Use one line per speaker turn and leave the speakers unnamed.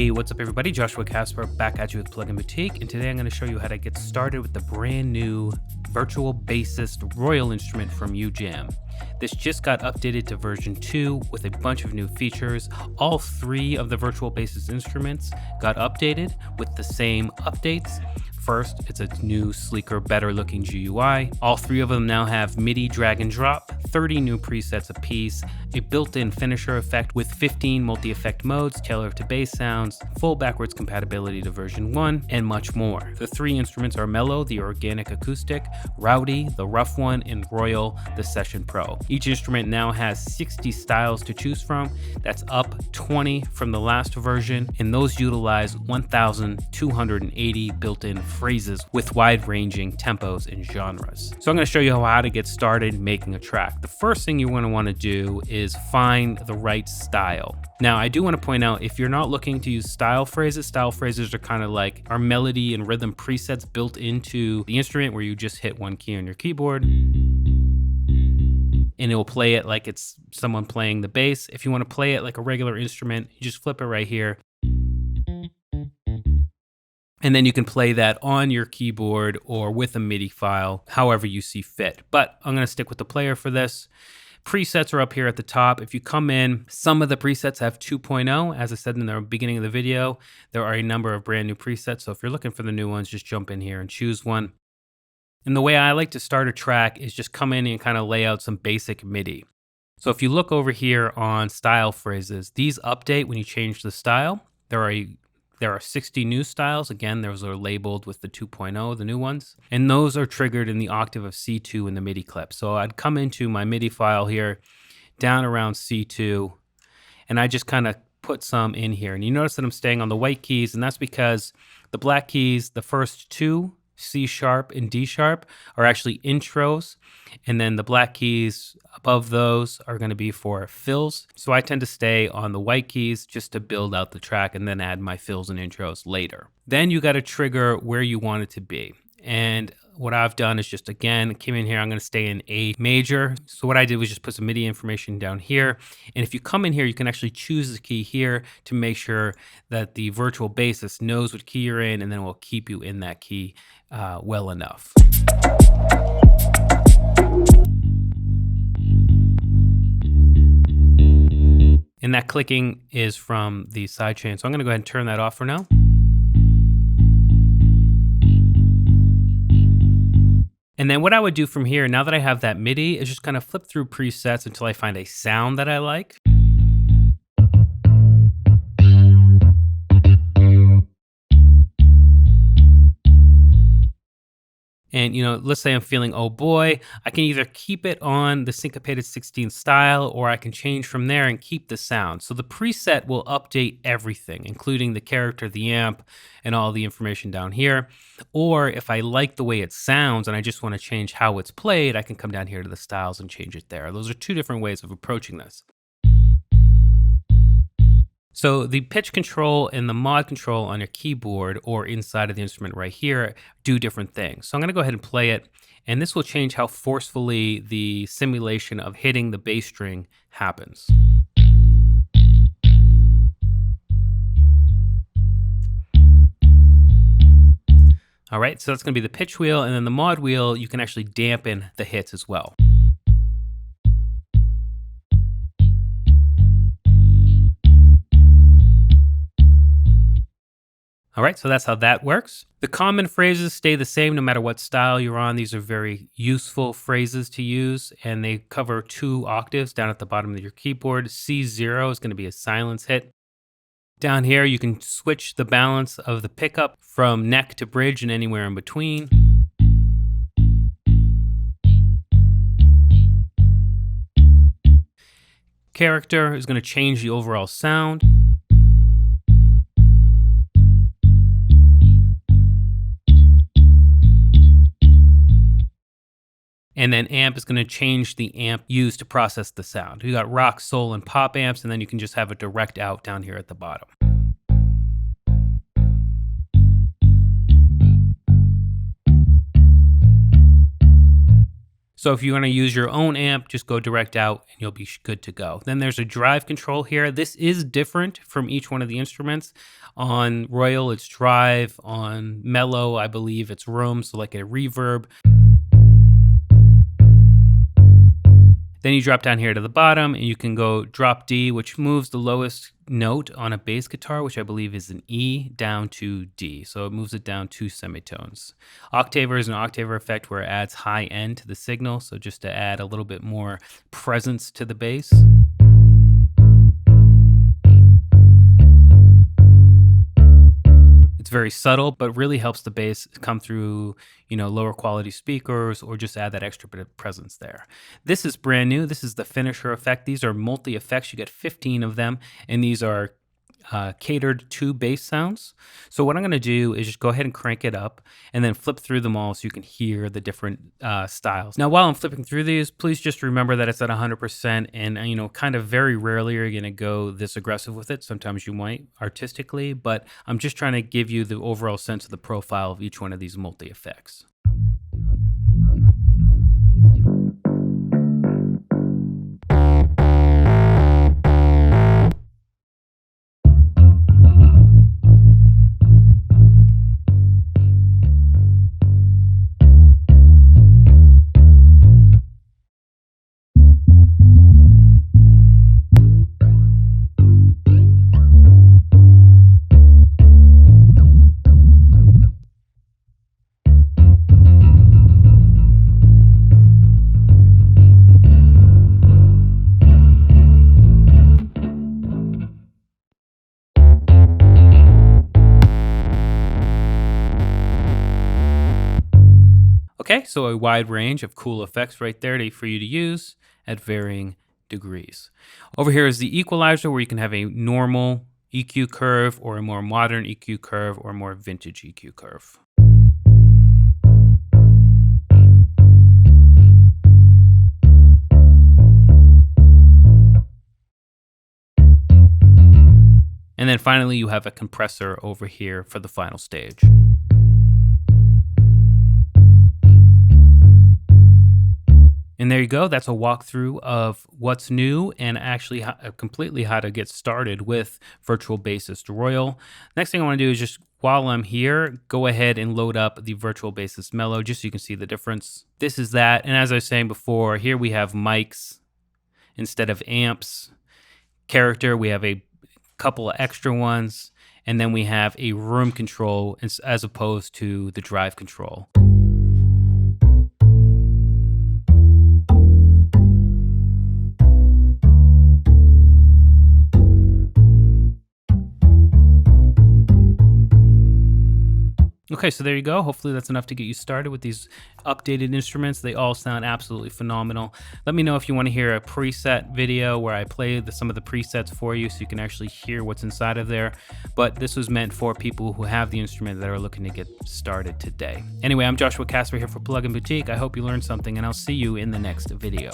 Hey, what's up everybody? Joshua Casper back at you with Plugin Boutique, and today I'm going to show you how to get started with the brand new Virtual Bassist Royal instrument from UJAM. This just got updated to version 2 with a bunch of new features. All 3 of the Virtual Bassist instruments got updated with the same updates. First, it's a new, sleeker, better looking GUI. All 3 of them now have MIDI drag and drop, 30 new presets apiece, a built-in finisher effect with 15 multi-effect modes tailored to bass sounds, full backwards compatibility to version 1, and much more. The 3 instruments are Mellow, the organic acoustic, Rowdy, the rough one, and Royal, the Session Pro. Each instrument now has 60 styles to choose from. That's up 20 from the last version, and those utilize 1,280 built-in phrases with wide-ranging tempos and genres. So I'm going to show you how to get started making a track. The first thing you're going to want to do is find the right style. Now, I do want to point out, if you're not looking to use style phrases are kind of like our melody and rhythm presets built into the instrument, where you just hit one key on your keyboard and it will play it like it's someone playing the bass. If you want to play it like a regular instrument, you just flip it right here. And then you can play that on your keyboard or with a MIDI file, however you see fit. But I'm going to stick with the player for this. Presets are up here at the top. If you come in, some of the presets have 2.0. As I said in the beginning of the video, there are a number of brand new presets. So if you're looking for the new ones, just jump in here and choose one. And the way I like to start a track is just come in and kind of lay out some basic MIDI. So if you look over here on style phrases, these update when you change the style. There are 60 new styles. Again, those are labeled with the 2.0, the new ones. And those are triggered in the octave of C2 in the MIDI clip. So I'd come into my MIDI file here, down around C2, and I just kind of put some in here. And you notice that I'm staying on the white keys, and that's because the black keys, the first 2, C sharp and D sharp, are actually intros, and then the black keys above those are going to be for fills. So I tend to stay on the white keys just to build out the track and then add my fills and intros later. Then you got to trigger where you want it to be. And what I've done is just, again, came in here, I'm going to stay in A major. So what I did was just put some MIDI information down here. And if you come in here, you can actually choose the key here to make sure that the virtual bassist knows what key you're in, and then it will keep you in that key well enough. And that clicking is from the sidechain. So I'm going to go ahead and turn that off for now. And then what I would do from here, now that I have that MIDI, is just kind of flip through presets until I find a sound that I like. And, let's say I'm feeling, oh boy, I can either keep it on the syncopated 16th style, or I can change from there and keep the sound. So the preset will update everything, including the character, the amp, and all the information down here. Or if I like the way it sounds and I just want to change how it's played, I can come down here to the styles and change it there. Those are 2 different ways of approaching this. So the pitch control and the mod control on your keyboard or inside of the instrument right here do different things. So I'm going to go ahead and play it, and this will change how forcefully the simulation of hitting the bass string happens. All right, so that's going to be the pitch wheel, and then the mod wheel, you can actually dampen the hits as well. All right, so that's how that works. The common phrases stay the same no matter what style you're on. These are very useful phrases to use, and they cover 2 octaves down at the bottom of your keyboard. C0 is going to be a silence hit. Down here, you can switch the balance of the pickup from neck to bridge and anywhere in between. Character is going to change the overall sound. And then amp is going to change the amp used to process the sound. You got rock, soul, and pop amps, and then you can just have a direct out down here at the bottom. So if you want to use your own amp, just go direct out and you'll be good to go. Then there's a drive control here. This is different from each one of the instruments. On Royal, it's drive. On Mellow, I believe it's room, so like a reverb. Then you drop down here to the bottom and you can go drop D, which moves the lowest note on a bass guitar, which I believe is an E, down to D. So it moves it down 2 semitones. Octaver is an Octaver effect where it adds high end to the signal. So just to add a little bit more presence to the bass. It's very subtle, but really helps the bass come through, lower quality speakers or just add that extra bit of presence there. This is brand new. This is the finisher effect. These are multi effects. You get 15 of them, and these are catered to bass sounds. So what I'm going to do is just go ahead and crank it up and then flip through them all so you can hear the different styles. Now, while I'm flipping through these, please just remember that it's at 100% and, kind of very rarely are you going to go this aggressive with it. Sometimes you might artistically, but I'm just trying to give you the overall sense of the profile of each one of these multi-effects. Okay, so a wide range of cool effects right there for you to use at varying degrees. Over here is the equalizer, where you can have a normal EQ curve or a more modern EQ curve or a more vintage EQ curve. And then finally, you have a compressor over here for the final stage. And there you go. That's a walkthrough of what's new and actually completely how to get started with Virtual Bassist Royal. Next thing I want to do is just, while I'm here, go ahead and load up the Virtual Bassist Mellow just so you can see the difference. This is that. And as I was saying before, here we have mics instead of amps. Character, we have a couple of extra ones. And then we have a room control as opposed to the drive control. Okay, so there you go. Hopefully that's enough to get you started with these updated instruments. They all sound absolutely phenomenal. Let me know if you want to hear a preset video where I play some of the presets for you so you can actually hear what's inside of there. But this was meant for people who have the instrument that are looking to get started today. Anyway, I'm Joshua Casper here for Plugin Boutique. I hope you learned something, and I'll see you in the next video.